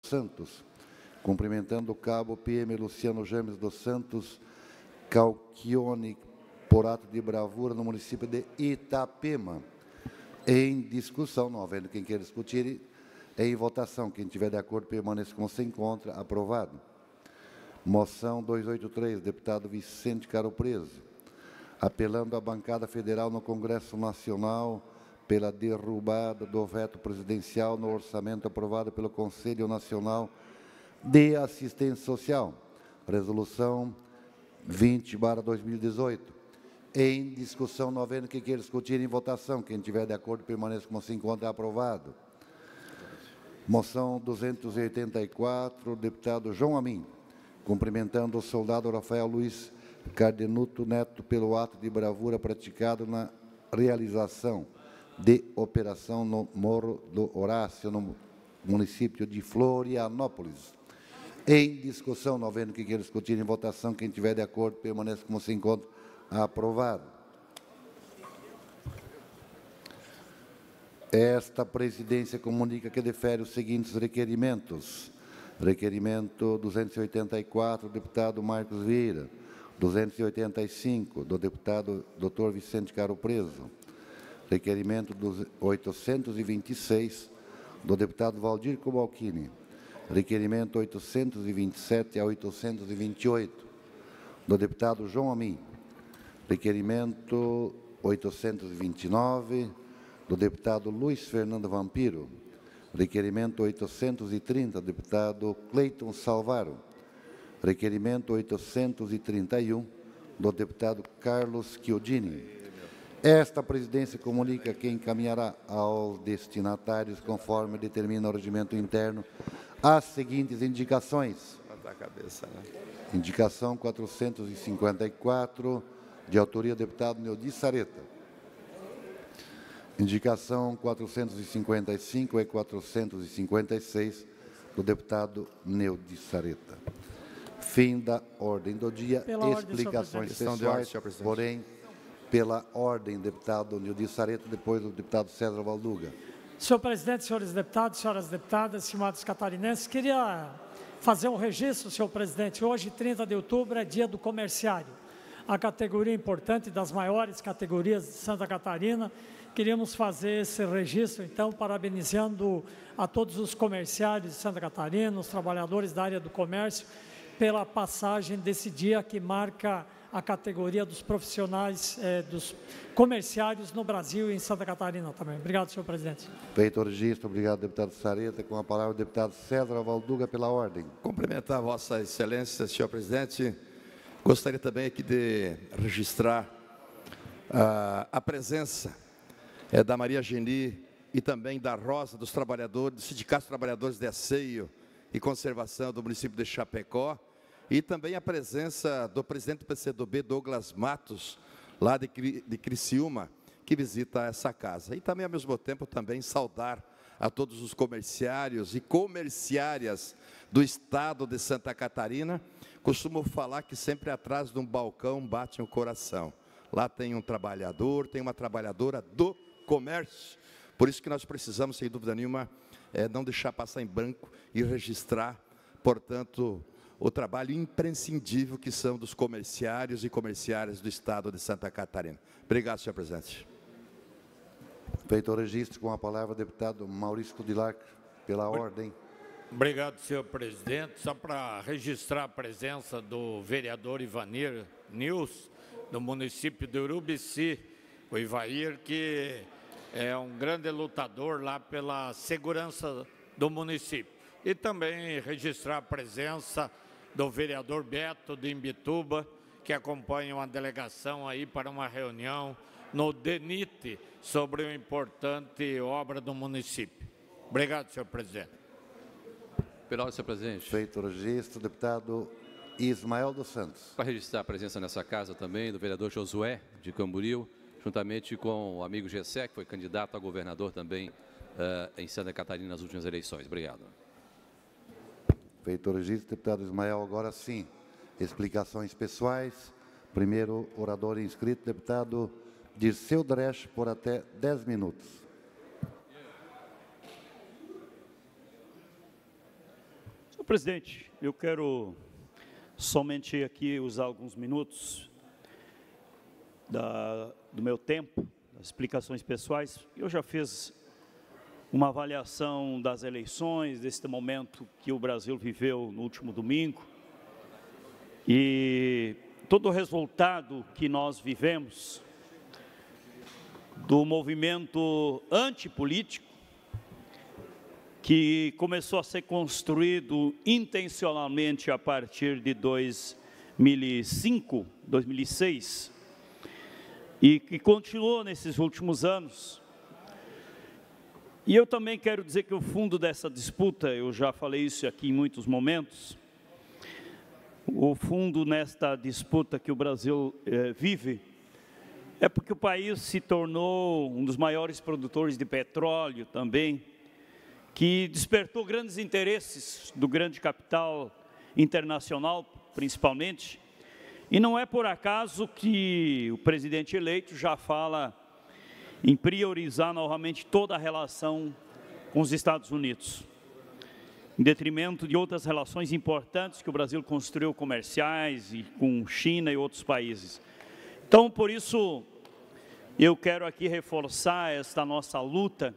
Santos, cumprimentando o cabo PM Luciano James dos Santos Calchione por ato de bravura no município de Itapema. Em discussão, não havendo quem queira discutir, em votação. Quem tiver de acordo, permaneça como se encontra. Aprovado. Moção 283, deputado Vicente Caro Preso, apelando à bancada federal no Congresso Nacional pela derrubada do veto presidencial no orçamento aprovado pelo Conselho Nacional de Assistência Social. Resolução 20/2018. Em discussão, não havendo quem queira discutir, em votação. Quem tiver de acordo, permaneça como se encontra. Aprovado. Moção 284, deputado João Amin, cumprimentando o soldado Rafael Luiz Cardenuto Neto pelo ato de bravura praticado na realização de operação no Morro do Horácio, no município de Florianópolis. Em discussão, não havendo que queira discutir, em votação. Quem tiver de acordo, permaneça como se encontra. Aprovado. Esta presidência comunica que defere os seguintes requerimentos. Requerimento 284, deputado Marcos Vieira. 285, do deputado Dr. Vicente Caro Preso. Requerimento 826, do deputado Valdir Cobalcini. Requerimento 827 a 828, do deputado João Amin. Requerimento 829, do deputado Luiz Fernando Vampiro. Requerimento 830, do deputado Cleiton Salvaro. Requerimento 831, do deputado Carlos Chiodini. Esta presidência comunica que encaminhará aos destinatários, conforme determina o regimento interno, as seguintes indicações. Indicação 454, de autoria do deputado Neudi Sareta. Indicação 455 e 456, do deputado Neudi Sareta. Fim da ordem do dia. Explicações pessoais, porém, pela ordem, deputado Neudi Sareta, depois do deputado César Valduga. Senhor presidente, senhores deputados, senhoras deputadas, estimados catarinenses, queria fazer um registro, senhor presidente. Hoje, 30 de outubro, é dia do comerciário, a categoria importante, das maiores categorias de Santa Catarina. Queríamos fazer esse registro, então, parabenizando a todos os comerciários de Santa Catarina, os trabalhadores da área do comércio, pela passagem desse dia que marca a categoria dos profissionais, dos comerciários no Brasil e em Santa Catarina também. Obrigado, senhor presidente. Feito o registro, obrigado, deputado Sareta. Com a palavra, o deputado César Valduga, pela ordem. Cumprimentar Vossa Excelência, senhor presidente. Gostaria também aqui de registrar a presença da Maria Geni e também da Rosa, dos trabalhadores, do Sindicato dos Trabalhadores de Asseio e Conservação do município de Chapecó, e também a presença do presidente do PCdoB, Douglas Matos, lá de Criciúma, que visita essa casa. E também, ao mesmo tempo, também saudar a todos os comerciários e comerciárias do estado de Santa Catarina. Costumo falar que sempre atrás de um balcão bate um coração. Lá tem um trabalhador, tem uma trabalhadora do comércio. Por isso que nós precisamos, sem dúvida nenhuma, não deixar passar em branco e registrar, portanto, o trabalho imprescindível que são dos comerciários e comerciárias do estado de Santa Catarina. Obrigado, senhor presidente. Feito o registro, com a palavra, o deputado Maurício Kudilar, pela ordem. Obrigado, senhor presidente. Só para registrar a presença do vereador Ivanir Nils, do município de Urubici, o Ivair, que é um grande lutador lá pela segurança do município. E também registrar a presença do vereador Beto de Imbituba, que acompanha uma delegação aí para uma reunião no DENIT sobre uma importante obra do município. Obrigado, senhor presidente. Pela ordem, senhor presidente. Feito o registro, deputado Ismael dos Santos. Para registrar a presença nessa casa também do vereador Josué de Camboriú, juntamente com o amigo Gessé, que foi candidato a governador também em Santa Catarina nas últimas eleições. Obrigado. Feito o registro, deputado Ismael, agora sim, explicações pessoais. Primeiro orador inscrito, deputado Dirceu Dresch, por até 10 minutos. presidente, eu quero somente aqui usar alguns minutos do meu tempo, das explicações pessoais. Eu já fiz uma avaliação das eleições, deste momento que o Brasil viveu no último domingo, e todo o resultado que nós vivemos do movimento antipolítico, que começou a ser construído intencionalmente a partir de 2005, 2006, e que continuou nesses últimos anos. E eu também quero dizer que o fundo dessa disputa, eu já falei isso aqui em muitos momentos, o fundo nesta disputa que o Brasil vive, é porque o país se tornou um dos maiores produtores de petróleo também, que despertou grandes interesses do grande capital internacional, principalmente, e não é por acaso que o presidente eleito já fala em priorizar novamente toda a relação com os Estados Unidos, em detrimento de outras relações importantes que o Brasil construiu, comerciais, e com China e outros países. Então, por isso, eu quero aqui reforçar esta nossa luta,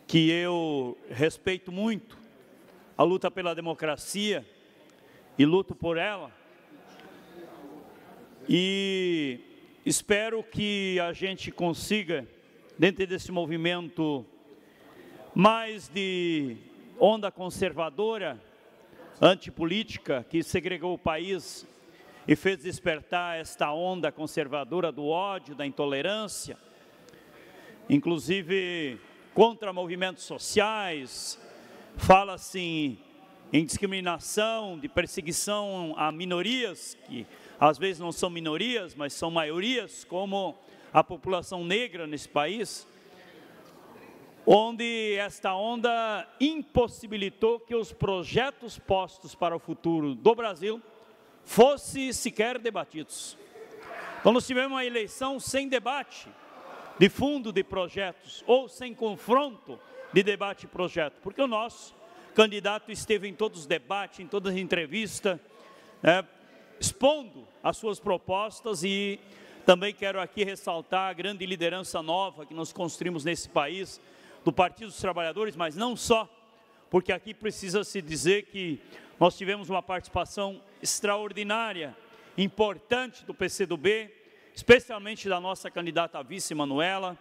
que eu respeito muito, a luta pela democracia, e luto por ela, e espero que a gente consiga, dentro desse movimento mais de onda conservadora, antipolítica, que segregou o país e fez despertar esta onda conservadora do ódio, da intolerância, inclusive contra movimentos sociais, fala-se em discriminação, de perseguição a minorias, que às vezes não são minorias, mas são maiorias, como a população negra nesse país, onde esta onda impossibilitou que os projetos postos para o futuro do Brasil fossem sequer debatidos. Então nós tivemos uma eleição sem debate de fundo de projetos, ou sem confronto de debate e projeto, porque o nosso candidato esteve em todos os debates, em todas as entrevistas, expondo as suas propostas, e também quero aqui ressaltar a grande liderança nova que nós construímos nesse país, do Partido dos Trabalhadores, mas não só, porque aqui precisa se dizer que nós tivemos uma participação extraordinária, importante do PCdoB, especialmente da nossa candidata a vice, Manuela,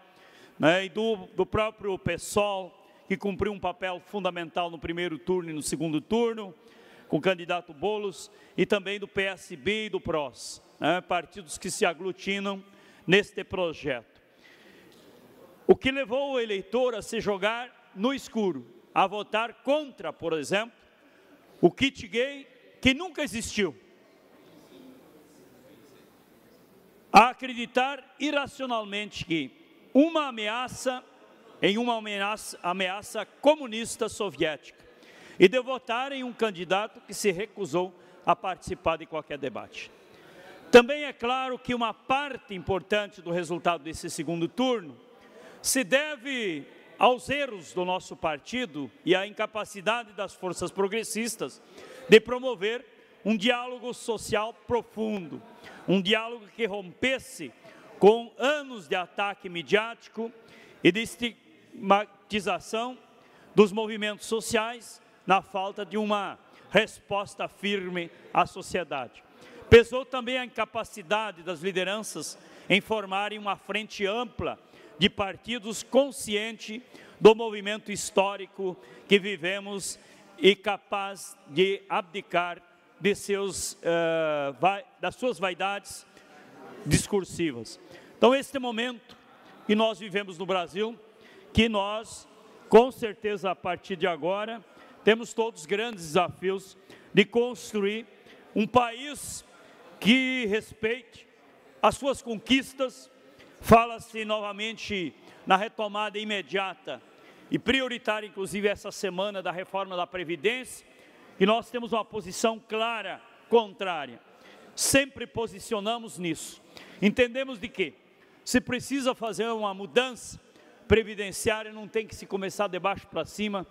e do próprio PSOL, que cumpriu um papel fundamental no primeiro turno e no segundo turno, com o candidato Boulos, e também do PSB e do PROS, partidos que se aglutinam neste projeto. O que levou o eleitor a se jogar no escuro, a votar contra, por exemplo, o kit gay, que nunca existiu, a acreditar irracionalmente que uma ameaça comunista soviética, e de votar em um candidato que se recusou a participar de qualquer debate. Também é claro que uma parte importante do resultado desse segundo turno se deve aos erros do nosso partido e à incapacidade das forças progressistas de promover um diálogo social profundo, um diálogo que rompesse com anos de ataque midiático e de estigmatização dos movimentos sociais na falta de uma resposta firme à sociedade. Pesou também a incapacidade das lideranças em formarem uma frente ampla de partidos consciente do movimento histórico que vivemos e capaz de abdicar de das suas vaidades discursivas. Então, este momento que nós vivemos no Brasil, que nós, com certeza, a partir de agora, temos todos grandes desafios de construir um país que respeite as suas conquistas. Fala-se novamente na retomada imediata e prioritária, inclusive essa semana, da reforma da Previdência, e nós temos uma posição clara, contrária. Sempre posicionamos nisso. Entendemos de que, se precisa fazer uma mudança previdenciária, não tem que se começar de baixo para cima,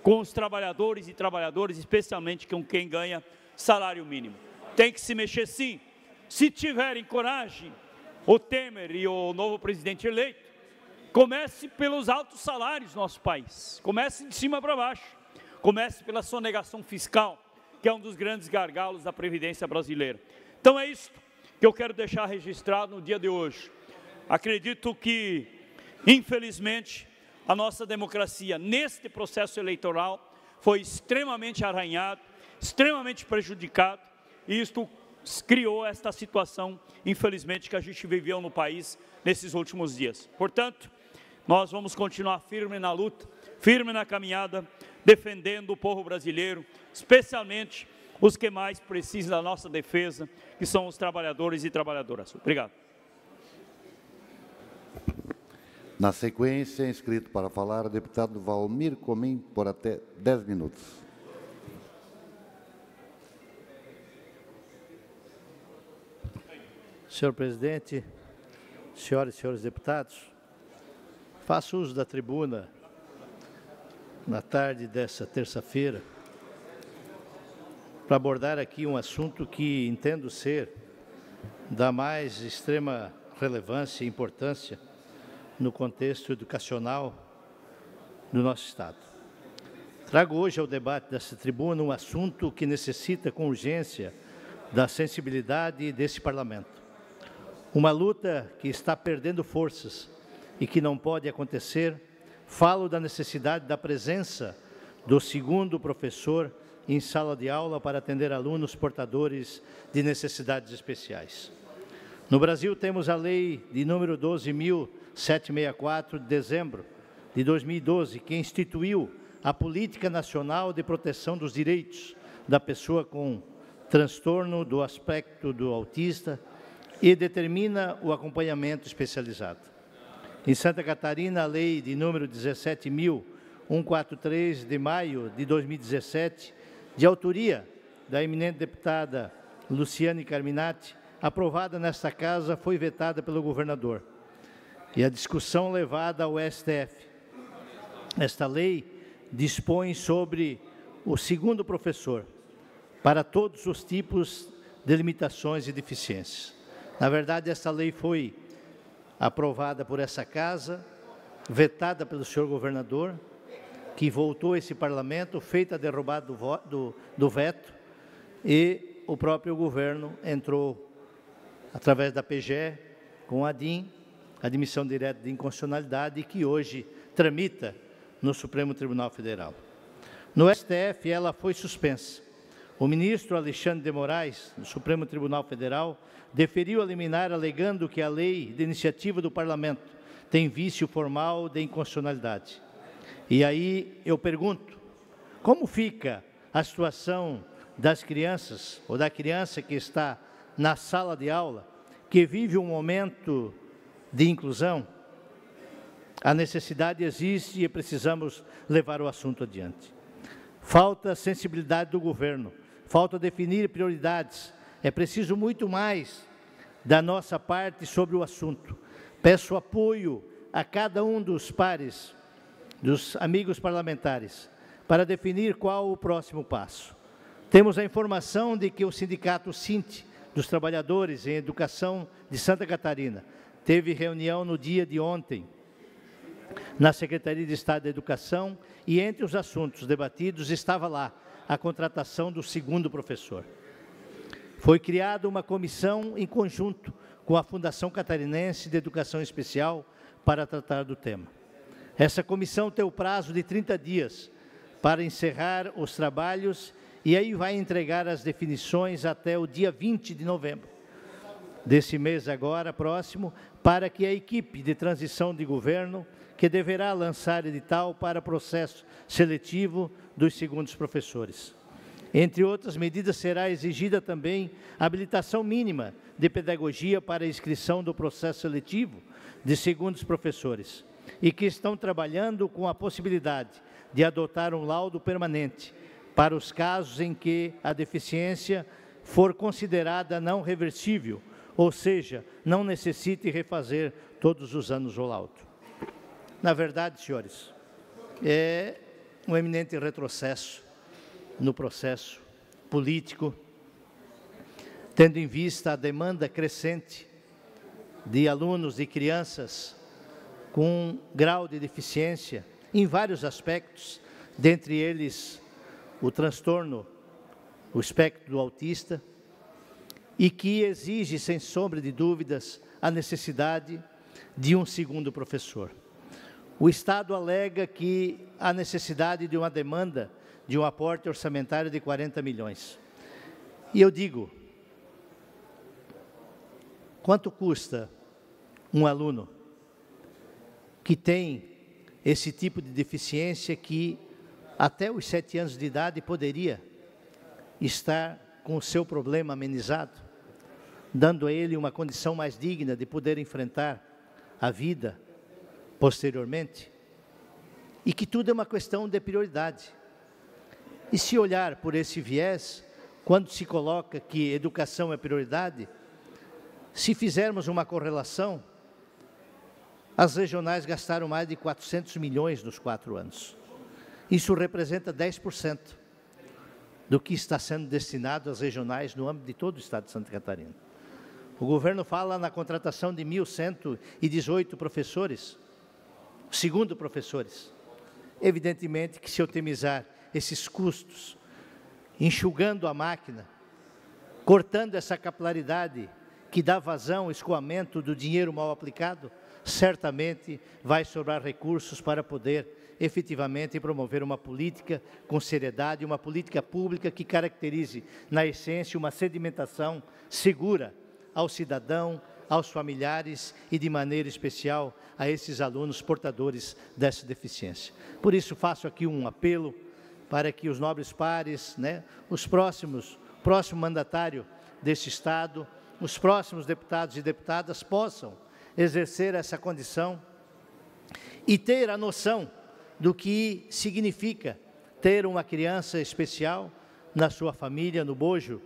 com os trabalhadores e trabalhadoras, especialmente com quem ganha salário mínimo. Tem que se mexer sim. Se tiverem coragem, o Temer e o novo presidente eleito, comece pelos altos salários do nosso país. Comece de cima para baixo. Comece pela sonegação fiscal, que é um dos grandes gargalos da Previdência brasileira. Então é isso que eu quero deixar registrado no dia de hoje. Acredito que, infelizmente, a nossa democracia, neste processo eleitoral, foi extremamente arranhado, extremamente prejudicado, e isto criou esta situação, infelizmente, que a gente viveu no país nesses últimos dias. Portanto, nós vamos continuar firme na luta, firme na caminhada, defendendo o povo brasileiro, especialmente os que mais precisam da nossa defesa, que são os trabalhadores e trabalhadoras. Obrigado. Na sequência, inscrito para falar, o deputado Valmir Comim, por até 10 minutos. Senhor presidente, senhoras e senhores deputados, faço uso da tribuna na tarde desta terça-feira para abordar aqui um assunto que entendo ser da mais extrema relevância e importância no contexto educacional do nosso Estado. Trago hoje ao debate dessa tribuna um assunto que necessita com urgência da sensibilidade desse Parlamento. Uma luta que está perdendo forças e que não pode acontecer. Falo da necessidade da presença do segundo professor em sala de aula para atender alunos portadores de necessidades especiais. No Brasil, temos a lei de número 12.764, de dezembro de 2012, que instituiu a Política Nacional de Proteção dos Direitos da Pessoa com transtorno do aspecto do autista e determina o acompanhamento especializado. Em Santa Catarina, a lei de número 17.143, de maio de 2017, de autoria da eminente deputada Luciane Carminati, aprovada nesta casa, foi vetada pelo governador. E a discussão levada ao STF. Esta lei dispõe sobre o segundo professor para todos os tipos de limitações e deficiências. Na verdade, esta lei foi aprovada por essa casa, vetada pelo senhor governador, que voltou a esse parlamento, feita a derrubada do veto, e o próprio governo entrou, através da PGE, com a ADIM, admissão direta de inconstitucionalidade, que hoje tramita no Supremo Tribunal Federal. No STF, ela foi suspensa. O ministro Alexandre de Moraes, do Supremo Tribunal Federal, deferiu a liminar alegando que a lei de iniciativa do Parlamento tem vício formal de inconstitucionalidade. E aí eu pergunto, como fica a situação das crianças, ou da criança que está na sala de aula, que vive um momento de inclusão? A necessidade existe e precisamos levar o assunto adiante. Falta sensibilidade do governo, falta definir prioridades. É preciso muito mais da nossa parte sobre o assunto. Peço apoio a cada um dos pares, dos amigos parlamentares, para definir qual o próximo passo. Temos a informação de que o sindicato SINT, dos trabalhadores em educação de Santa Catarina, teve reunião no dia de ontem, na Secretaria de Estado da Educação, e entre os assuntos debatidos estava lá a contratação do segundo professor. Foi criada uma comissão em conjunto com a Fundação Catarinense de Educação Especial para tratar do tema. Essa comissão tem o prazo de 30 dias para encerrar os trabalhos e aí vai entregar as definições até o dia 20 de novembro desse mês agora, próximo, para que a equipe de transição de governo, que deverá lançar edital para processo seletivo dos segundos professores. Entre outras medidas, será exigida também a habilitação mínima de pedagogia para a inscrição do processo seletivo de segundos professores e que estão trabalhando com a possibilidade de adotar um laudo permanente para os casos em que a deficiência for considerada não reversível, ou seja, não necessite refazer todos os anos o laudo. Na verdade, senhores, um eminente retrocesso no processo político, tendo em vista a demanda crescente de alunos e crianças com grau de deficiência em vários aspectos, dentre eles o transtorno, o espectro do autista, e que exige, sem sombra de dúvidas, a necessidade de um segundo professor. O Estado alega que há necessidade de uma demanda de um aporte orçamentário de 40 milhões. E eu digo, quanto custa um aluno que tem esse tipo de deficiência que até os 7 anos de idade poderia estar com o seu problema amenizado, dando a ele uma condição mais digna de poder enfrentar a vida posteriormente? E que tudo é uma questão de prioridade. E se olhar por esse viés, quando se coloca que educação é prioridade, se fizermos uma correlação, as regionais gastaram mais de 400 milhões nos 4 anos. Isso representa 10% do que está sendo destinado às regionais no âmbito de todo o estado de Santa Catarina. O governo fala na contratação de 1.118 professores, segundo professores. Evidentemente que se otimizar esses custos, enxugando a máquina, cortando essa capilaridade que dá vazão, escoamento do dinheiro mal aplicado, certamente vai sobrar recursos para poder efetivamente promover uma política com seriedade, uma política pública que caracterize, na essência, uma sedimentação segura ao cidadão, aos familiares e, de maneira especial, a esses alunos portadores dessa deficiência. Por isso, faço aqui um apelo para que os nobres pares, os próximo mandatário desse Estado, os próximos deputados e deputadas possam exercer essa condição e ter a noção do que significa ter uma criança especial na sua família, no bojo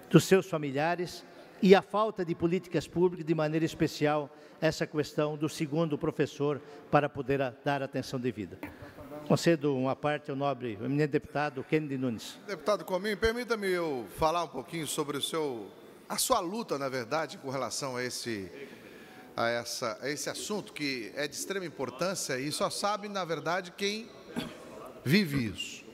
dos seus familiares, e a falta de políticas públicas, de maneira especial, essa questão do segundo professor para poder dar atenção devida. Concedo uma parte ao nobre, eminente deputado Kennedy Nunes. Deputado Comim, permita-me eu falar um pouquinho sobre a sua luta, na verdade, com relação a esse assunto que é de extrema importância e só sabe, na verdade, quem vive isso.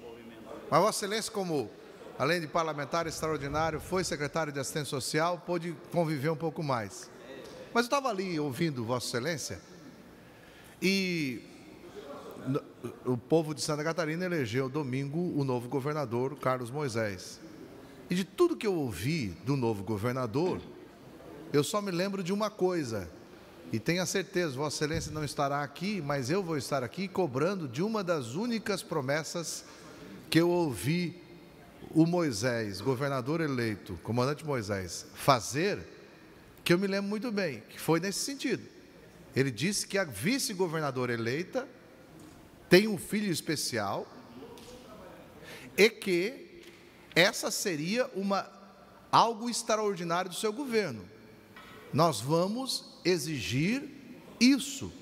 Mas Vossa Excelência, como, além de parlamentar extraordinário, foi secretário de Assistência Social, pôde conviver um pouco mais. Mas eu estava ali ouvindo Vossa Excelência e o povo de Santa Catarina elegeu domingo o novo governador, Carlos Moisés. E de tudo que eu ouvi do novo governador, eu só me lembro de uma coisa, e tenha certeza, Vossa Excelência não estará aqui, mas eu vou estar aqui cobrando de uma das únicas promessas que eu ouvi o Moisés, governador eleito, comandante Moisés, fazer, que eu me lembro muito bem, que foi nesse sentido. Ele disse que a vice-governadora eleita tem um filho especial e que essa seria algo extraordinário do seu governo. Nós vamos exigir isso,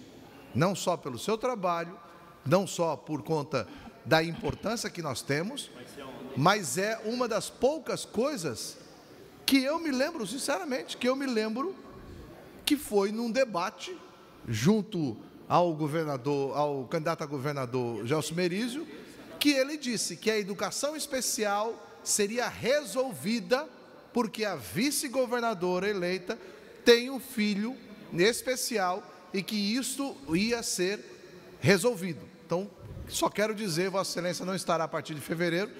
não só pelo seu trabalho, não só por conta da importância que nós temos, mas é uma das poucas coisas que eu me lembro, sinceramente, que foi num debate junto ao candidato a governador Gelson Merizio, que ele disse que a educação especial seria resolvida porque a vice-governadora eleita tem um filho especial e que isso ia ser resolvido. Então, só quero dizer, Vossa Excelência não estará a partir de fevereiro,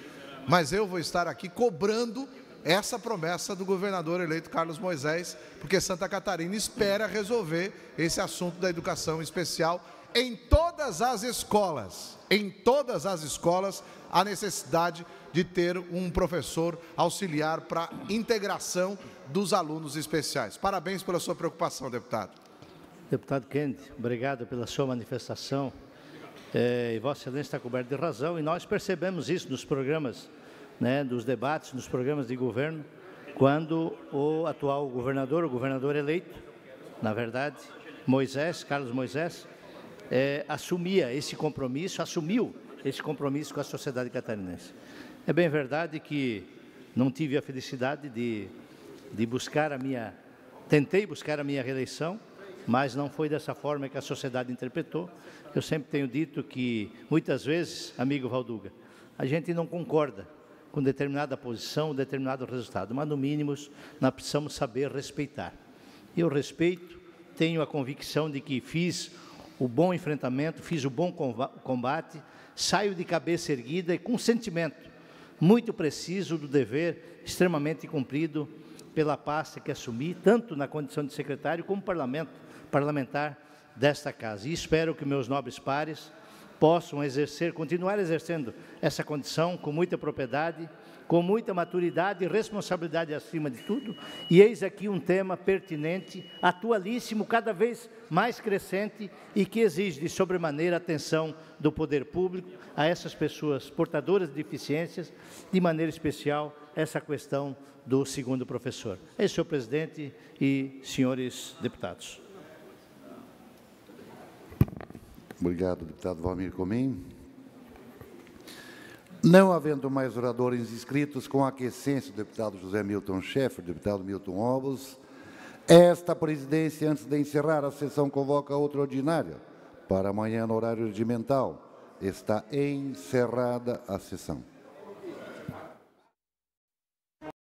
mas eu vou estar aqui cobrando essa promessa do governador eleito Carlos Moisés, porque Santa Catarina espera resolver esse assunto da educação especial em todas as escolas. Em todas as escolas, a necessidade de ter um professor auxiliar para integração dos alunos especiais. Parabéns pela sua preocupação, deputado. Deputado Kennedy, obrigado pela sua manifestação. E Vossa Excelência está coberto de razão, e nós percebemos isso nos programas, dos debates, nos programas de governo, quando o atual governador, o governador eleito, na verdade, Carlos Moisés, assumiu esse compromisso com a sociedade catarinense. É bem verdade que não tive a felicidade de tentei buscar a minha reeleição, mas não foi dessa forma que a sociedade interpretou. Eu sempre tenho dito que, muitas vezes, amigo Valduga, a gente não concorda com determinada posição, determinado resultado, mas, no mínimo, nós precisamos saber respeitar. Eu respeito, tenho a convicção de que fiz o bom enfrentamento, fiz o bom combate, saio de cabeça erguida e com sentimento muito preciso do dever extremamente cumprido pela pasta que assumi, tanto na condição de secretário como parlamentar desta casa. E espero que meus nobres pares possam continuar exercendo essa condição com muita propriedade, com muita maturidade e responsabilidade acima de tudo. E eis aqui um tema pertinente, atualíssimo, cada vez mais crescente e que exige de sobremaneira atenção do poder público a essas pessoas portadoras de deficiências, de maneira especial essa questão do segundo professor. É isso, senhor presidente e senhores deputados. Obrigado, deputado Valmir Comim. Não havendo mais oradores inscritos, com aquiescência do deputado José Milton Schaeffer, deputado Milton Obos, esta presidência, antes de encerrar a sessão, convoca outra ordinária para amanhã no horário regimental. Está encerrada a sessão.